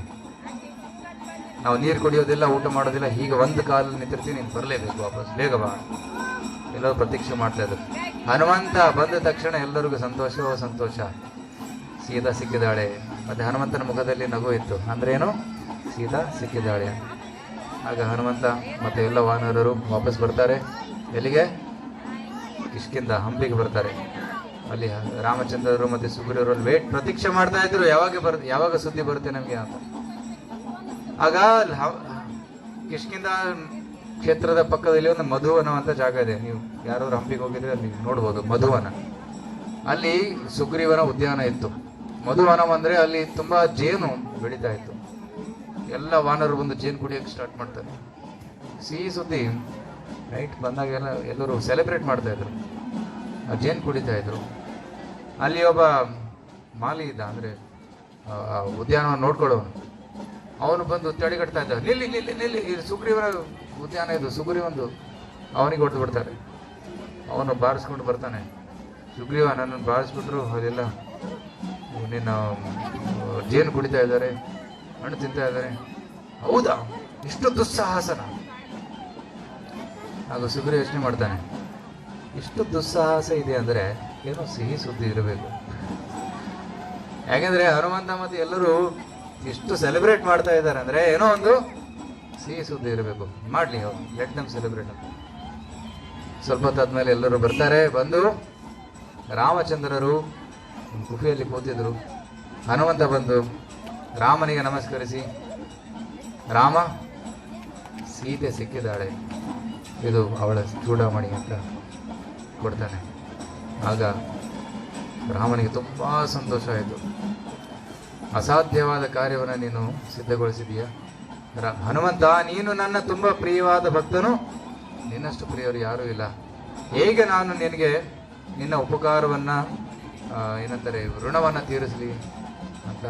ನಾವು ನೀರು ಕುಡಿಯೋದಿಲ್ಲ, ಊಟ ಮಾಡೋದಿಲ್ಲ, ಹೀಗೆ ಒಂದು ಕಾಲಲ್ಲಿ ನಿಂತಿರ್ತೀವಿ, ನೀನು ಬರಲೇಬೇಕು, ವಾಪಸ್ ಬೇಗ ಬಾ. ಎಲ್ಲರೂ ಪ್ರತೀಕ್ಷೆ ಮಾಡ್ತಾ ಇದ್ರು. ಹನುಮಂತ ಬಂದ ತಕ್ಷಣ ಎಲ್ಲರಿಗೂ ಸಂತೋಷ, ಸೀತಾ ಸಿಕ್ಕಿದಾಳೆ. ಮತ್ತೆ ಹನುಮಂತನ ಮುಖದಲ್ಲಿ ನಗು ಇತ್ತು. ಅಂದ್ರೆ ಏನು, ಸೀತಾ ಸಿಕ್ಕಿದಾಳೆ. ಆಗ ಹನುಮಂತ ಮತ್ತೆ ಎಲ್ಲ ವಾನರರು ವಾಪಸ್ ಬರ್ತಾರೆ. ಎಲ್ಲಿಗೆ? ಕಿಷ್ಕಿಂಧ, ಹಂಪಿಗೆ ಬರ್ತಾರೆ. ಅಲ್ಲಿ ರಾಮಚಂದ್ರರು ಮತ್ತೆ ಸುಗ್ರೀವರು ಪ್ರತೀಕ್ಷೆ ಮಾಡ್ತಾ ಇದ್ರು, ಯಾವಾಗ ಸುದ್ದಿ ಬರುತ್ತೆ ನಮಗೆ ಅಂತ. ಆಗ ಕಿಷ್ಕಿಂಧ ಕ್ಷೇತ್ರದ ಪಕ್ಕದಲ್ಲಿ ಒಂದು ಮಧುವನ ಅಂತ ಜಾಗ ಇದೆ. ನೀವು ಯಾರಾದ್ರೂ ಹಂಪಿಗೆ ಹೋಗಿದ್ರೆ ಅಲ್ಲಿ ನೋಡ್ಬೋದು ಮಧುವನ. ಅಲ್ಲಿ ಸುಗ್ರೀವನ ಉದ್ಯಾನ ಇತ್ತು. ಮಧುವನ ಅಂದ್ರೆ ಅಲ್ಲಿ ತುಂಬಾ ಜೇನು ಬೆಳೀತಾ ಇತ್ತು. ಎಲ್ಲ ವಾನರು ಬಂದು ಜೇನು ಕುಡಿಯೋಕೆ ಸ್ಟಾರ್ಟ್ ಮಾಡ್ತಾರೆ. ಸಿಹಿ ಸುದ್ದಿ. ನೈಟ್ ಬಂದಾಗೆಲ್ಲ ಎಲ್ಲರೂ ಸೆಲೆಬ್ರೇಟ್ ಮಾಡ್ತಾ ಇದ್ರು, ಆ ಜೇನು ಕುಡಿತಾ ಇದ್ರು. ಅಲ್ಲಿ ಒಬ್ಬ ಮಾಲಿ ಇದ್ದ, ಅಂದ್ರೆ ಉದ್ಯಾನವನ್ನು ನೋಡ್ಕೊಳ್ಳೋನು. ಅವನು ಬಂದು ತಡೆಗಟ್ತಾ ಇದ್ದ, ನಿಲ್ಲಿ, ಇದು ಸುಗ್ರೀವನ ಉದ್ಯಾನ, ಇದು ಸುಗ್ರೀವಂದು. ಅವನಿಗೆ ಹೊಡೆದು ಬಿಡ್ತಾರೆ. ಅವನು ಬಾರಿಸ್ಕೊಂಡು ಬರ್ತಾನೆ. ಸುಗ್ರೀವ ನನ್ನನ್ನು ಬಾರಿಸ್ಬಿಟ್ರು, ಅದೆಲ್ಲ ನಿನ್ನ ಜೇನು ಕುಡಿತಾ ಇದ್ದಾರೆ, ಹಣ್ಣು ತಿಂತಾ ಇದ್ದಾರೆ. ಹೌದಾ, ಇಷ್ಟು ದುಸ್ಸಾಹಸನ? ಆಗ ಸುಗ್ರೀವ ಯೋಚನೆ ಮಾಡ್ತಾನೆ, ಇಷ್ಟು ದುಸ್ಸಾಹಸ ಇದೆ ಅಂದ್ರೆ ಏನೋ ಸಿಹಿ ಸುದ್ದಿ ಇರಬೇಕು. ಯಾಕೆಂದ್ರೆ ಹನುಮಂತ ಮತ್ತೆ ಎಲ್ಲರೂ ಎಷ್ಟು ಸೆಲೆಬ್ರೇಟ್ ಮಾಡ್ತಾ ಇದ್ದಾರೆ ಅಂದ್ರೆ ಏನೋ ಒಂದು ಸಿಹಿ ಸುದ್ದಿ ಇರಬೇಕು. ಮಾಡ್ಲಿ, ಲೆಟ್ ದಮ್ ಸೆಲೆಬ್ರೇಟ್ ಅಂತ. ಸ್ವಲ್ಪ ಹೊತ್ತಾದ್ಮೇಲೆ ಎಲ್ಲರೂ ಬರ್ತಾರೆ. ಬಂದು ರಾಮಚಂದ್ರರು ಗುಫೆಯಲ್ಲಿ ಕೂತಿದ್ರು. ಹನುಮಂತ ಬಂದು ರಾಮನಿಗೆ ನಮಸ್ಕರಿಸಿ, ರಾಮ, ಸೀತೆ ಸಿಕ್ಕಿದ್ದಾಳೆ, ಇದು ಅವಳ ಚೂಡಾಮಣಿ ಅಂತ ಕೊಡ್ತಾನೆ. ಆಗ ರಾಮನಿಗೆ ತುಂಬ ಸಂತೋಷ ಆಯಿತು. ಅಸಾಧ್ಯವಾದ ಕಾರ್ಯವನ್ನು ನೀನು ಸಿದ್ಧಗೊಳಿಸಿದೀಯ ಹನುಮಂತ. ನೀನು ನನ್ನ ತುಂಬ ಪ್ರಿಯವಾದ ಭಕ್ತನು, ನಿನ್ನಷ್ಟು ಪ್ರಿಯರು ಯಾರೂ ಇಲ್ಲ. ಹೇಗೆ ನಾನು ನಿನಗೆ ನಿನ್ನ ಉಪಕಾರವನ್ನು ಏನಂತಾರೆ ಋಣವನ್ನು ತೀರಿಸಲಿ ಅಂತ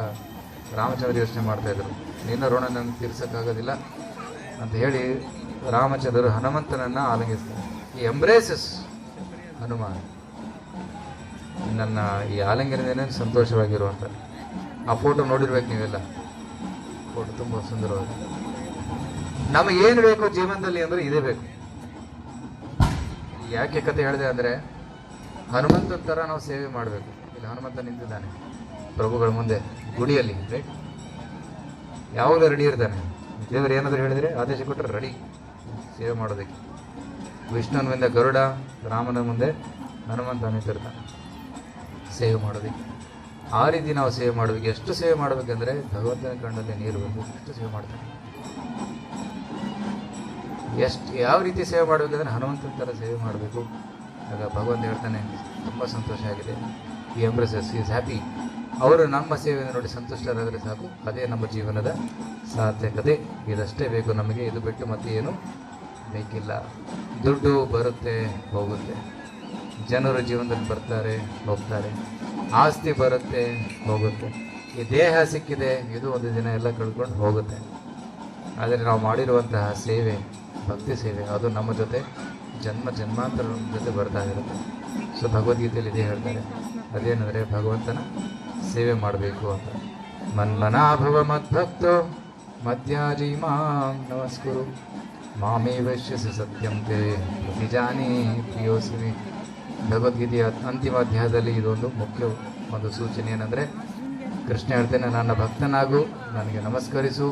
ರಾಮಚಂದ್ರ ಯೋಚನೆ ಮಾಡ್ತಾಯಿದ್ರು. ನಿನ್ನ ಋಣ ನನಗೆ ತೀರ್ಸೋಕ್ಕಾಗೋದಿಲ್ಲ ಅಂತ ಹೇಳಿ ರಾಮಚಂದ್ರರು ಹನುಮಂತನನ್ನು ಆಲಿಂಗಿಸ್ತಾರೆ. ಈ ಎಂಬ್ರೇಸಸ್ ಹನುಮಾನ್, ನನ್ನ ಈ ಆಲಿಂಗನದಿಂದ ಸಂತೋಷವಾಗಿರುವಂಥ ಆ ಫೋಟೋ ನೋಡಿರ್ಬೇಕು ನೀವೆಲ್ಲ. ಫೋಟೋ ತುಂಬ ಸುಂದರವಾಗಿದೆ. ನಮಗೇನು ಬೇಕು ಜೀವನದಲ್ಲಿ ಅಂದರೆ ಇದೇ ಬೇಕು. ಯಾಕೆ ಕತೆ ಹೇಳಿದೆ ಅಂದರೆ, ಹನುಮಂತನ ಥರ ನಾವು ಸೇವೆ ಮಾಡಬೇಕು. ಇಲ್ಲಿ ಹನುಮಂತ ನಿಂತಿದ್ದಾನೆ ಪ್ರಭುಗಳ ಮುಂದೆ ಗುಡಿಯಲ್ಲಿ, ರೈಟ್? ಯಾವಾಗಲೂ ರೆಡಿ ಇರ್ತಾನೆ. ದೇವರು ಏನಾದರೂ ಹೇಳಿದರೆ ಆದೇಶ ಕೊಟ್ಟರೆ ರೆಡಿ ಸೇವೆ ಮಾಡೋದಕ್ಕೆ. ವಿಷ್ಣುವಿನ ಮುಂದೆ ಗರುಡ, ರಾಮನ ಮುಂದೆ ಹನುಮಂತ ನಿಂತಿರ್ತಾನೆ ಸೇವೆ ಮಾಡೋದಕ್ಕೆ. ಆ ರೀತಿ ನಾವು ಸೇವೆ ಮಾಡಬೇಕು. ಎಷ್ಟು ಸೇವೆ ಮಾಡಬೇಕಂದ್ರೆ ಭಗವಂತನ ಕಣ್ಣಲ್ಲಿ ನೀರು ಬಂದು ಎಷ್ಟು ಸೇವೆ ಮಾಡ್ತಾನೆ. ಯಾವ ರೀತಿ ಸೇವೆ ಮಾಡಬೇಕಂದ್ರೆ ಹನುಮಂತನ ಥರ ಸೇವೆ ಮಾಡಬೇಕು. ಆಗ ಭಗವಂತ ಹೇಳ್ತಾನೆ, ತುಂಬ ಸಂತೋಷ ಆಗಿದೆ, ಈ ಎಂಬ್ರೆಸಸ್ ಈಸ್ ಹ್ಯಾಪಿ. ಅವರು ನಮ್ಮ ಸೇವೆಯನ್ನು ನೋಡಿ ಸಂತುಷ್ಟರಾದರೆ ಸಾಕು, ಅದೇ ನಮ್ಮ ಜೀವನದ ಸಾರ್ಥಕತೆ. ಇದಷ್ಟೇ ಬೇಕು ನಮಗೆ, ಇದು ಬಿಟ್ಟು ಮತ್ತೆ ಏನು ಬೇಕಿಲ್ಲ. ದುಡ್ಡು ಬರುತ್ತೆ ಹೋಗುತ್ತೆ, ಜನರು ಜೀವನದಲ್ಲಿ ಬರ್ತಾರೆ ಹೋಗ್ತಾರೆ, ಆಸ್ತಿ ಬರುತ್ತೆ ಹೋಗುತ್ತೆ, ಈ ದೇಹ ಸಿಕ್ಕಿದೆ, ಇದು ಒಂದು ದಿನ ಎಲ್ಲ ಕಳ್ಕೊಂಡು ಹೋಗುತ್ತೆ. ಆದರೆ ನಾವು ಮಾಡಿರುವಂತಹ ಸೇವೆ, ಭಕ್ತಿ ಸೇವೆ, ಅದು ನಮ್ಮ ಜೊತೆ ಜನ್ಮಾಂತರ ಜೊತೆ ಬರ್ತಾ ಇರುತ್ತೆ. ಸೊ ಭಗವದ್ಗೀತೆಯಲ್ಲಿ ಇದೇ ಹೇಳ್ತಾರೆ, ಅದೇನೆಂದರೆ ಭಗವಂತನ ಸೇವೆ ಮಾಡಬೇಕು ಅಂತ. ಮನ್ಮನಾಭವ ಮದ್ಭಕ್ತೋ ಮಧ್ಯಾಜಿ ಮಾಂ ನಮಸ್ಕುರು ಮಾಮೇವಶ್ಯಸಿ ಸತ್ಯಂ ತೇ ಪ್ರತಿಜಾನಿ ಪ್ರಿಯೋಸಿಮಿ. ಭಗವದ್ಗೀತೆಯ ಅಂತಿಮ ಅಧ್ಯಾಯದಲ್ಲಿ ಇದೊಂದು ಮುಖ್ಯ ಒಂದು ಸೂಚನೆ ಏನಂದರೆ, ಕೃಷ್ಣ ಹೇಳ್ತೇನೆ, ನನ್ನ ಭಕ್ತನಾಗು, ನನಗೆ ನಮಸ್ಕರಿಸು,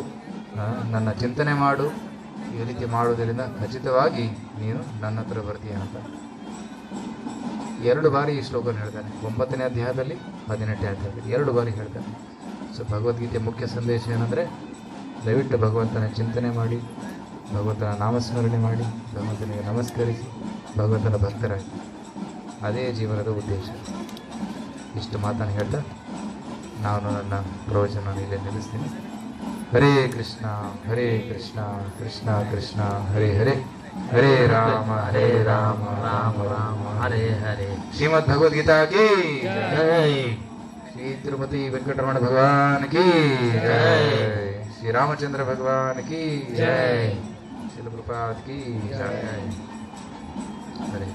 ನನ್ನ ಚಿಂತನೆ ಮಾಡು. ಈ ರೀತಿ ಮಾಡುವುದರಿಂದ ಖಚಿತವಾಗಿ ನೀನು ನನ್ನ ಹತ್ರ ಬರ್ತೀಯ ಅಂತ 2 ಬಾರಿ ಈ ಶ್ಲೋಕ ಹೇಳ್ತಾನೆ. 9ನೇ ಅಧ್ಯಾಯದಲ್ಲಿ 18ನೇ ಅಧ್ಯಾಯದಲ್ಲಿ 2 ಬಾರಿ ಹೇಳ್ತಾನೆ. ಸೊ ಭಗವದ್ಗೀತೆಯ ಮುಖ್ಯ ಸಂದೇಶ ಏನಂದರೆ, ದಯವಿಟ್ಟು ಭಗವಂತನ ಚಿಂತನೆ ಮಾಡಿ, ಭಗವಂತನ ನಾಮಸ್ಮರಣೆ ಮಾಡಿ, ಭಗವಂತನಿಗೆ ನಮಸ್ಕರಿಸಿ, ಭಗವಂತನ ಭಕ್ತರಾಗಿ. ಅದೇ ಜೀವನದ ಉದ್ದೇಶ. ಇಷ್ಟು ಮಾತನ್ನು ಹೇಳ್ತಾ ನಾನು ನನ್ನ ಪ್ರವಚನ ಇಲ್ಲೇ ನಿಲ್ಲಿಸ್ತೀನಿ. ಹರೇ ಕೃಷ್ಣ ಕೃಷ್ಣ ಕೃಷ್ಣ ಹರೇ ಹರೇ, ಹರೇ ರಾಮ ರಾಮ ರಾಮ ಹರೇ ಹರೇ. ಶ್ರೀಮದ್ ಭಗವದ್ಗೀತಾ ಕಿ ಜೈ. ಶ್ರೀ ತಿರುಪತಿ ವೆಂಕಟರಮಣ ಭಗವಾನ್ ಕಿ ಜೈ. ಶ್ರೀ ರಾಮಚಂದ್ರ ಭಗವಾನ್ ಕಿ ಜೈ. ಶಿಲ ಪ್ರಭುಪಾದ್ ಕಿ ಜೈ. ಹರೇ